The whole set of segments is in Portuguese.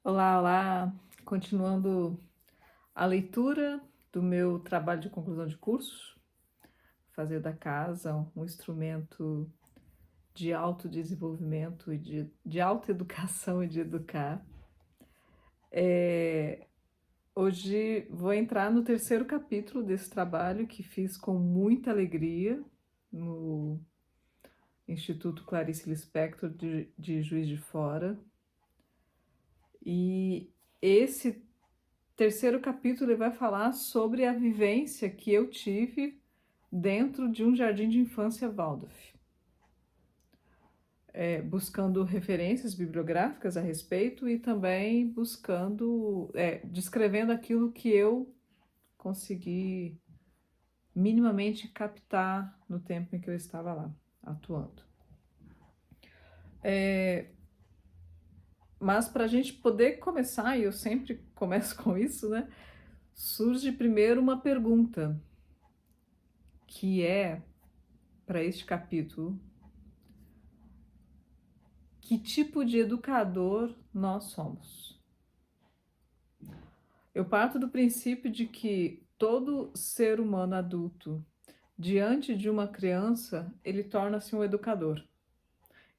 Olá, olá! Continuando a leitura do meu trabalho de conclusão de curso, fazer da casa um instrumento de autodesenvolvimento e de autoeducação e de educar. Hoje vou entrar no terceiro capítulo desse trabalho que fiz com muita alegria no Instituto Clarice Lispector de Juiz de Fora. E esse terceiro capítulo ele vai falar sobre a vivência que eu tive dentro de um jardim de infância Waldorf, buscando referências bibliográficas a respeito e também descrevendo aquilo que eu consegui minimamente captar no tempo em que eu estava lá atuando. Mas para a gente poder começar, e eu sempre começo com isso, né? Surge primeiro uma pergunta, que é, para este capítulo: que tipo de educador nós somos? Eu parto do princípio de que todo ser humano adulto, diante de uma criança, ele torna-se um educador,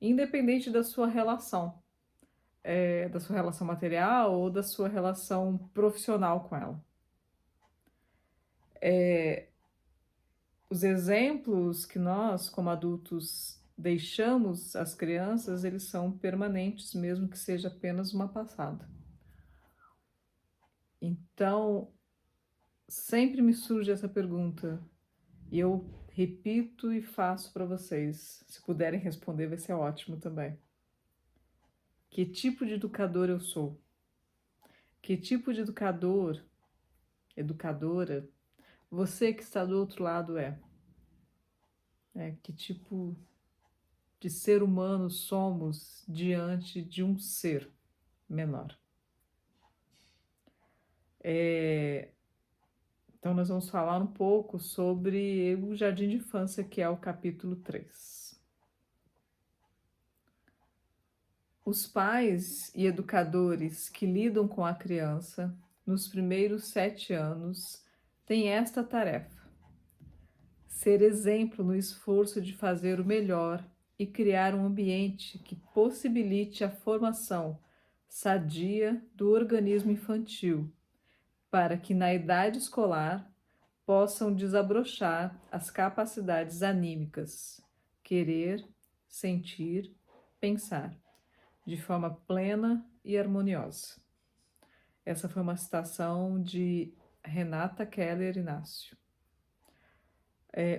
independente da sua relação, da sua relação material ou da sua relação profissional com ela. Os exemplos que nós, como adultos, deixamos às crianças, eles são permanentes, mesmo que seja apenas uma passada. Então, sempre me surge essa pergunta e eu repito e faço para vocês. Se puderem responder, vai ser ótimo também. Que tipo de educador eu sou? Que tipo de educador, educadora, você que está do outro lado é? Que tipo de ser humano somos diante de um ser menor? Então, nós vamos falar um pouco sobre o Jardim de Infância, que é o capítulo 3. Os pais e educadores que lidam com a criança nos primeiros 7 anos têm esta tarefa: ser exemplo no esforço de fazer o melhor e criar um ambiente que possibilite a formação sadia do organismo infantil, para que na idade escolar possam desabrochar as capacidades anímicas, querer, sentir, pensar, de forma plena e harmoniosa. Essa foi uma citação de Renata Keller Inácio.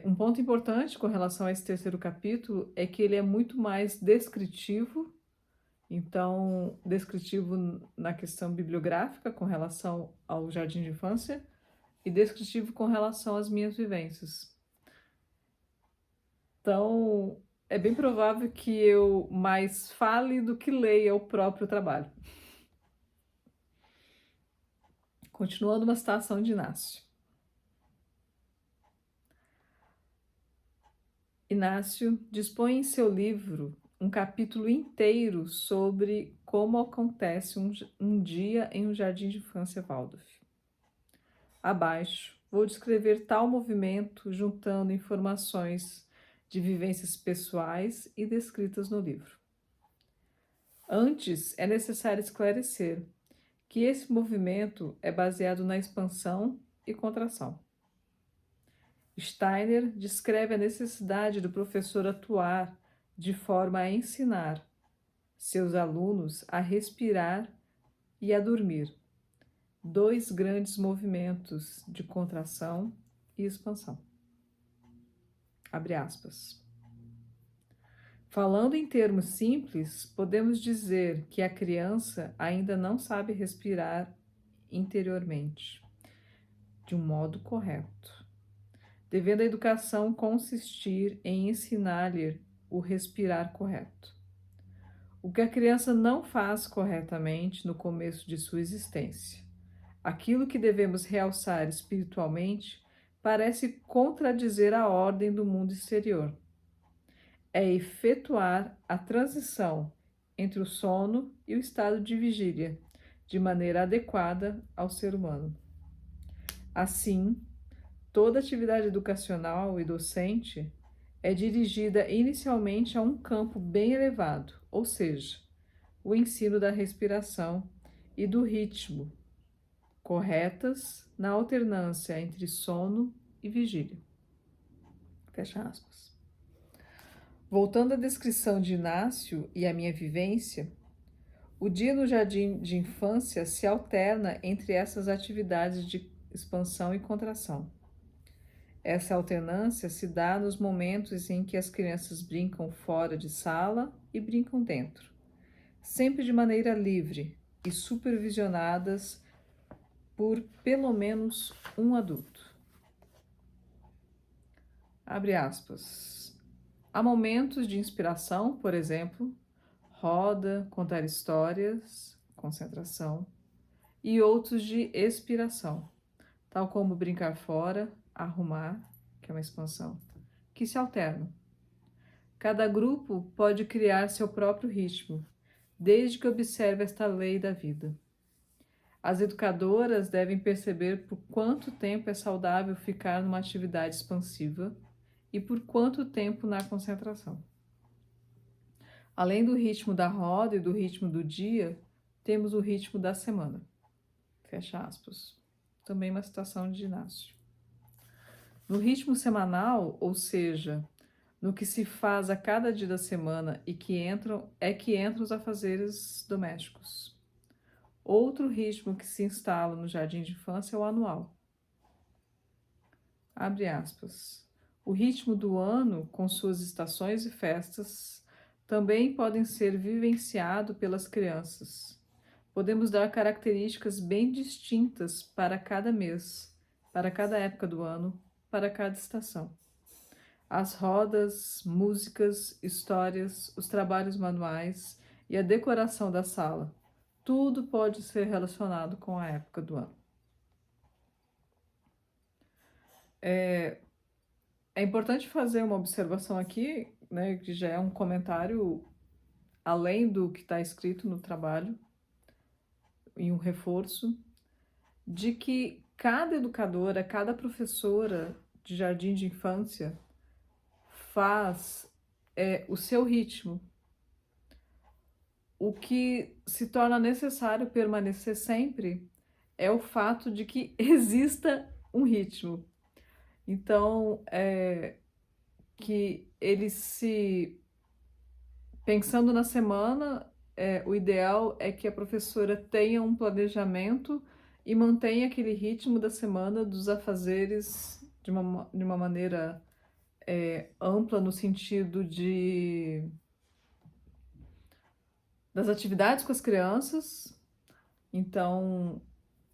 Um ponto importante com relação a esse terceiro capítulo é que ele é muito mais descritivo, então, descritivo na questão bibliográfica com relação ao jardim de infância e descritivo com relação às minhas vivências. Então, é bem provável que eu mais fale do que leia o próprio trabalho. Continuando uma citação de Inácio. Inácio dispõe em seu livro um capítulo inteiro sobre como acontece um dia em um jardim de infância Waldorf. Abaixo, vou descrever tal movimento juntando informações de vivências pessoais e descritas no livro. Antes, é necessário esclarecer que esse movimento é baseado na expansão e contração. Steiner descreve a necessidade do professor atuar de forma a ensinar seus alunos a respirar e a dormir, 2 grandes movimentos de contração e expansão. Abre aspas. Falando em termos simples, podemos dizer que a criança ainda não sabe respirar interiormente, de um modo correto, devendo a educação consistir em ensinar-lhe o respirar correto. O que a criança não faz corretamente no começo de sua existência, aquilo que devemos realçar espiritualmente, parece contradizer a ordem do mundo exterior. É efetuar a transição entre o sono e o estado de vigília, de maneira adequada ao ser humano. Assim, toda atividade educacional e docente é dirigida inicialmente a um campo bem elevado, ou seja, o ensino da respiração e do ritmo, corretas na alternância entre sono e vigília. Fecha aspas. Voltando à descrição de Inácio e à minha vivência, o dia no jardim de infância se alterna entre essas atividades de expansão e contração. Essa alternância se dá nos momentos em que as crianças brincam fora de sala e brincam dentro, sempre de maneira livre e supervisionadas por pelo menos um adulto. Abre aspas. Há momentos de inspiração, por exemplo, roda, contar histórias, concentração, e outros de expiração, tal como brincar fora, arrumar, que é uma expansão, que se alternam. Cada grupo pode criar seu próprio ritmo, desde que observe esta lei da vida. As educadoras devem perceber por quanto tempo é saudável ficar numa atividade expansiva e por quanto tempo na concentração. Além do ritmo da roda e do ritmo do dia, temos o ritmo da semana. Fecha aspas. Também uma citação de Inácio. No ritmo semanal, ou seja, no que se faz a cada dia da semana e que entram os afazeres domésticos. Outro ritmo que se instala no jardim de infância é o anual. Abre aspas. O ritmo do ano, com suas estações e festas, também podem ser vivenciado pelas crianças. Podemos dar características bem distintas para cada mês, para cada época do ano, para cada estação. As rodas, músicas, histórias, os trabalhos manuais e a decoração da sala, tudo pode ser relacionado com a época do ano. É importante fazer uma observação aqui, né, que já é um comentário além do que está escrito no trabalho, e um reforço, de que cada educadora, cada professora de jardim de infância faz o seu ritmo. O que se torna necessário permanecer sempre é o fato de que exista um ritmo. Então, que eles se... Pensando na semana, o ideal é que a professora tenha um planejamento e mantenha aquele ritmo da semana dos afazeres de uma maneira ampla, no sentido das atividades com as crianças. Então,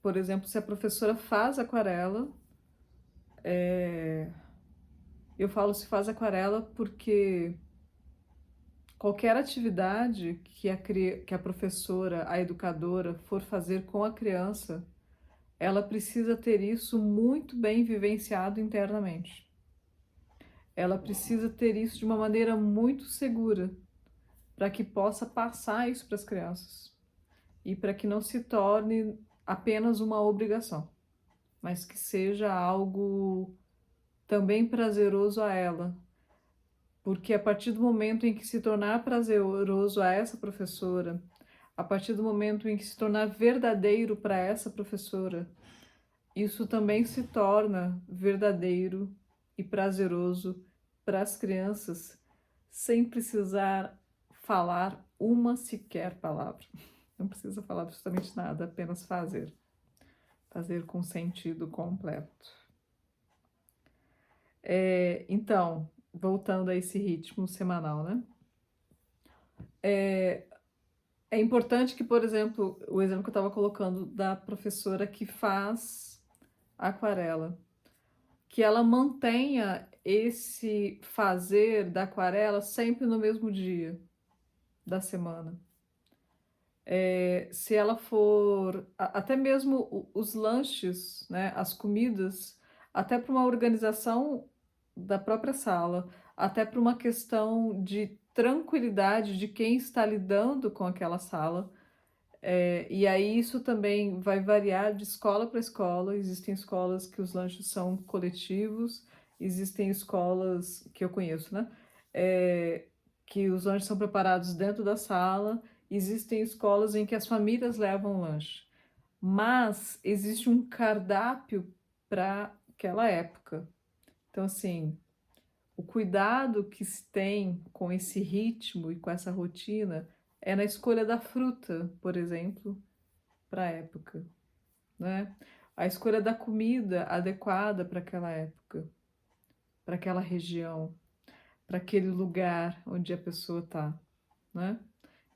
por exemplo, se a professora faz aquarela, eu falo se faz aquarela porque qualquer atividade que a professora, a educadora, for fazer com a criança, ela precisa ter isso muito bem vivenciado internamente. Ela precisa ter isso de uma maneira muito segura, para que possa passar isso para as crianças e para que não se torne apenas uma obrigação, mas que seja algo também prazeroso a ela. Porque a partir do momento em que se tornar prazeroso a essa professora, a partir do momento em que se tornar verdadeiro para essa professora, isso também se torna verdadeiro e prazeroso para as crianças, sem precisar falar uma sequer palavra. Não precisa falar absolutamente nada, apenas fazer. Fazer com sentido completo. Então, voltando a esse ritmo semanal, né? É importante que, por exemplo, o exemplo que eu estava colocando da professora que faz aquarela, que ela mantenha esse fazer da aquarela sempre no mesmo dia da semana. Se ela for, até mesmo os lanches, né, as comidas, até para uma organização da própria sala, até para uma questão de tranquilidade de quem está lidando com aquela sala, E aí isso também vai variar de escola para escola. Existem escolas que os lanches são coletivos, existem escolas que eu conheço, né? Que os lanches são preparados dentro da sala, existem escolas em que as famílias levam lanche. Mas existe um cardápio para aquela época. Então, assim, o cuidado que se tem com esse ritmo e com essa rotina é na escolha da fruta, por exemplo, para a época, né? A escolha da comida adequada para aquela época, para aquela região, para aquele lugar onde a pessoa está, né?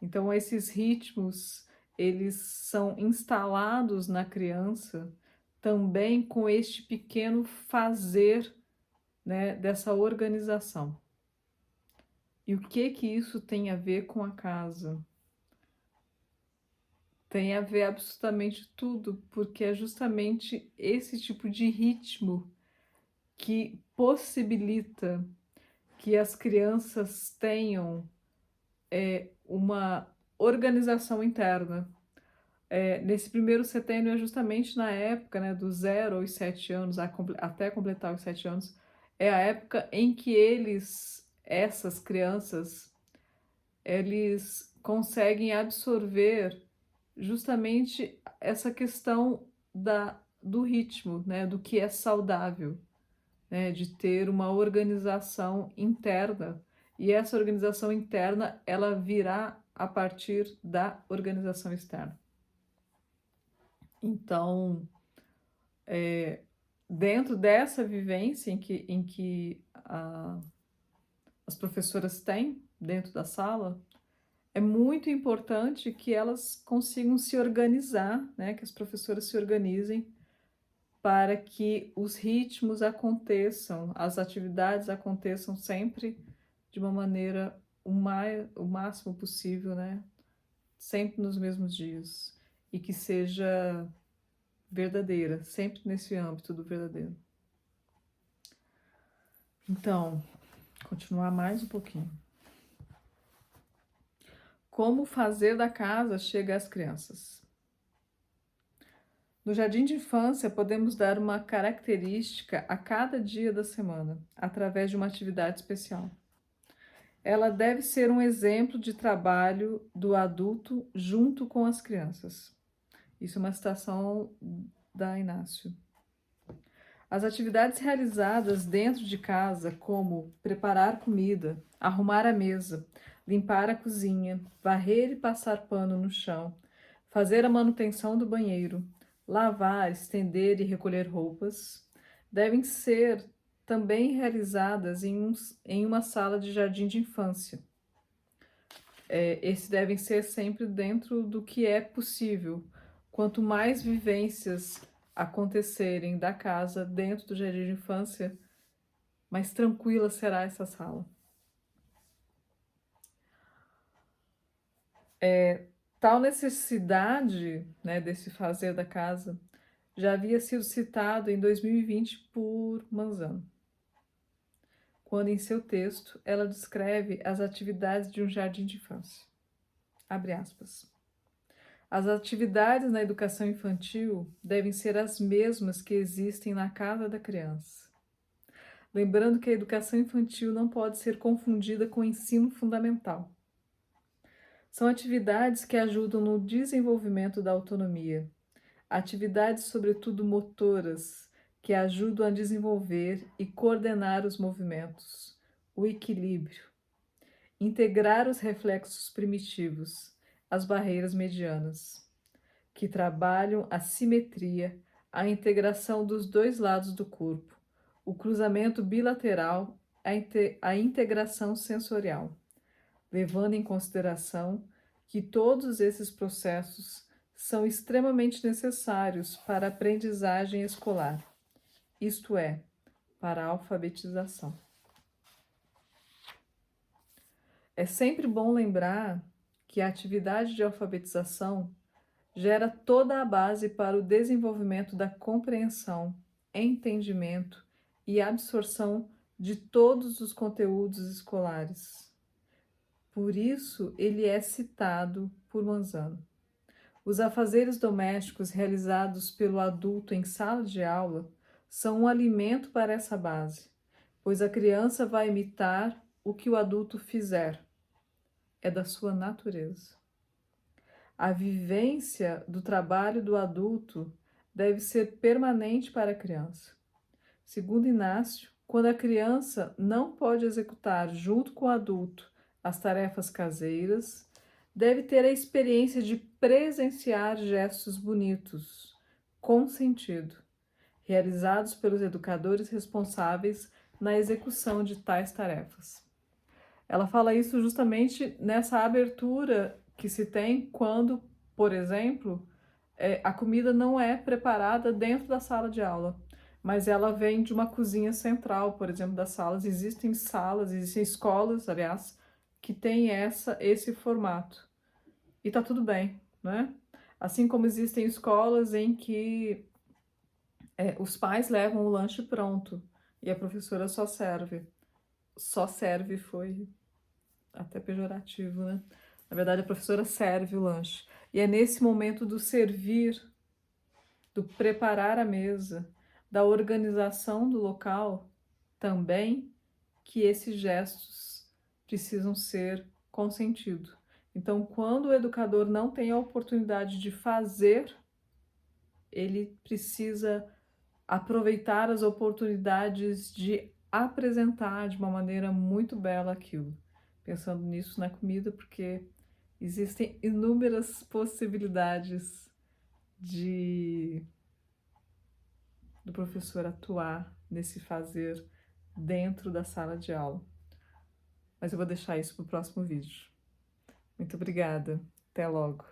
Então, esses ritmos, eles são instalados na criança também com este pequeno fazer, né, dessa organização. E o que isso tem a ver com a casa? Tem a ver absolutamente tudo, porque é justamente esse tipo de ritmo que possibilita que as crianças tenham uma organização interna. Nesse primeiro setênio é justamente na época, né, do 0 aos 7 anos, até completar os 7 anos, é a época em que essas crianças, eles conseguem absorver justamente essa questão do ritmo, né, do que é saudável, né, de ter uma organização interna. E essa organização interna, ela virá a partir da organização externa. Então, dentro dessa vivência em que as professoras têm dentro da sala, é muito importante que elas consigam se organizar, né? Que as professoras se organizem para que os ritmos aconteçam, as atividades aconteçam sempre de uma maneira o máximo possível, né? Sempre nos mesmos dias. E que seja verdadeira, sempre nesse âmbito do verdadeiro. Então, continuar mais um pouquinho. Como fazer da casa chega às crianças? No jardim de infância, podemos dar uma característica a cada dia da semana, através de uma atividade especial. Ela deve ser um exemplo de trabalho do adulto junto com as crianças. Isso é uma citação da Inácio. As atividades realizadas dentro de casa, como preparar comida, arrumar a mesa, limpar a cozinha, varrer e passar pano no chão, fazer a manutenção do banheiro, lavar, estender e recolher roupas, devem ser também realizadas em uma sala de jardim de infância. Esses devem ser sempre dentro do que é possível. Quanto mais vivências acontecerem da casa dentro do jardim de infância, mais tranquila será essa sala. Tal necessidade, né, desse fazer da casa já havia sido citado em 2020 por Manzano, quando em seu texto ela descreve as atividades de um jardim de infância. Abre aspas. As atividades na educação infantil devem ser as mesmas que existem na casa da criança. Lembrando que a educação infantil não pode ser confundida com o ensino fundamental. São atividades que ajudam no desenvolvimento da autonomia, atividades, sobretudo motoras, que ajudam a desenvolver e coordenar os movimentos, o equilíbrio, integrar os reflexos primitivos, as barreiras medianas, que trabalham a simetria, a integração dos dois lados do corpo, o cruzamento bilateral, a integração sensorial, levando em consideração que todos esses processos são extremamente necessários para a aprendizagem escolar, isto é, para a alfabetização. É sempre bom lembrar que a atividade de alfabetização gera toda a base para o desenvolvimento da compreensão, entendimento e absorção de todos os conteúdos escolares. Por isso, ele é citado por Manzano. Os afazeres domésticos realizados pelo adulto em sala de aula são um alimento para essa base, pois a criança vai imitar o que o adulto fizer. É da sua natureza. A vivência do trabalho do adulto deve ser permanente para a criança. Segundo Inácio, quando a criança não pode executar junto com o adulto as tarefas caseiras, deve ter a experiência de presenciar gestos bonitos, com sentido, realizados pelos educadores responsáveis na execução de tais tarefas. Ela fala isso justamente nessa abertura que se tem quando, por exemplo, a comida não é preparada dentro da sala de aula, mas ela vem de uma cozinha central, por exemplo, das salas. Existem escolas, aliás, que têm esse formato. E tá tudo bem, né? Assim como existem escolas em que os pais levam o lanche pronto e a professora só serve. Só serve foi até pejorativo, né? Na verdade, a professora serve o lanche. E é nesse momento do servir, do preparar a mesa, da organização do local também, que esses gestos precisam ser consentidos. Então, quando o educador não tem a oportunidade de fazer, ele precisa aproveitar as oportunidades de apresentar de uma maneira muito bela aquilo. Pensando nisso na comida, porque existem inúmeras possibilidades do professor atuar nesse fazer dentro da sala de aula. Mas eu vou deixar isso para o próximo vídeo. Muito obrigada. Até logo.